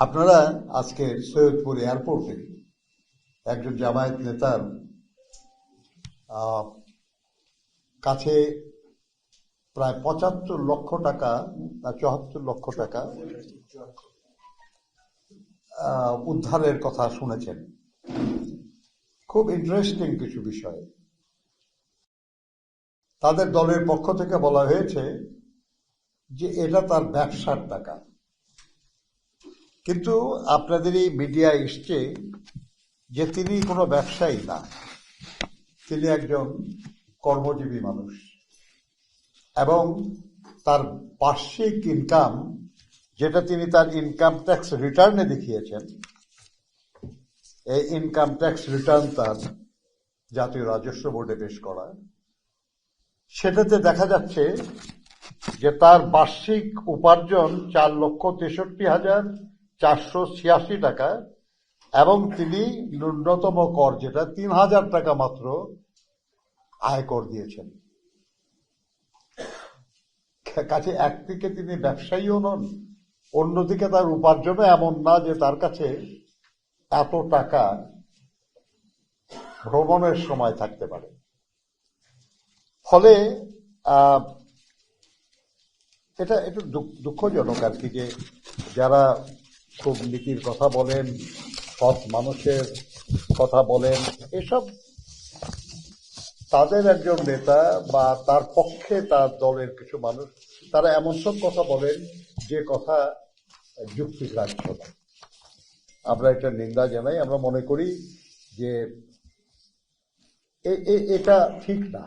আপনারা আজকে সৈয়দপুর এয়ারপোর্টে একজন জামায়াত নেতার কাছে প্রায় ৭৫ লক্ষ টাকা না ৭৪ লক্ষ টাকা উদ্ধারের কথা শুনেছেন। খুব ইন্টারেস্টিং কিছু বিষয়। তাদের দলের পক্ষ থেকে বলা হয়েছে যে এটা তার ব্যবসার টাকা, কিন্তু আপনাদের এই মিডিয়া এসছে যে তিনি কোনো ব্যবসায়ী না, তিনি একজন কর্মজীবী মানুষ এবং তার বার্ষিক ইনকাম, যেটা তিনি তার ইনকাম ট্যাক্স রিটার্নে দেখিয়েছেন, এই ইনকাম ট্যাক্স রিটার্ন তার জাতীয় রাজস্ব বোর্ডে পেশ করা, সেটাতে দেখা যাচ্ছে যে তার বার্ষিক উপার্জন ৪,৬৩,৪৮৬ টাকা এবং তিনি ন্যূনতম কর যেটা ৩,০০০ টাকা মাত্র আয়কর দিয়েছেন। কাছে একদিকে তিনি ব্যবসায়ীও নন, অন্যদিকে তার উপার্জনও এমন না যে তার কাছে এত টাকা ভ্রমণের সময় থাকতে পারে। ফলে এটা একটু দুঃখজনক আর কি, যে যারা খুব নীতির কথা বলেন, সৎ মানুষের কথা বলেন, এসব তাদের একজন নেতা বা তার পক্ষে তার দলের কিছু মানুষ, তারা এমন সব কথা বলেন যে কথা যুক্তিগ্রাহ্য না। আমরা এটা নিন্দা জানাই। আমরা মনে করি যে এটা ঠিক না।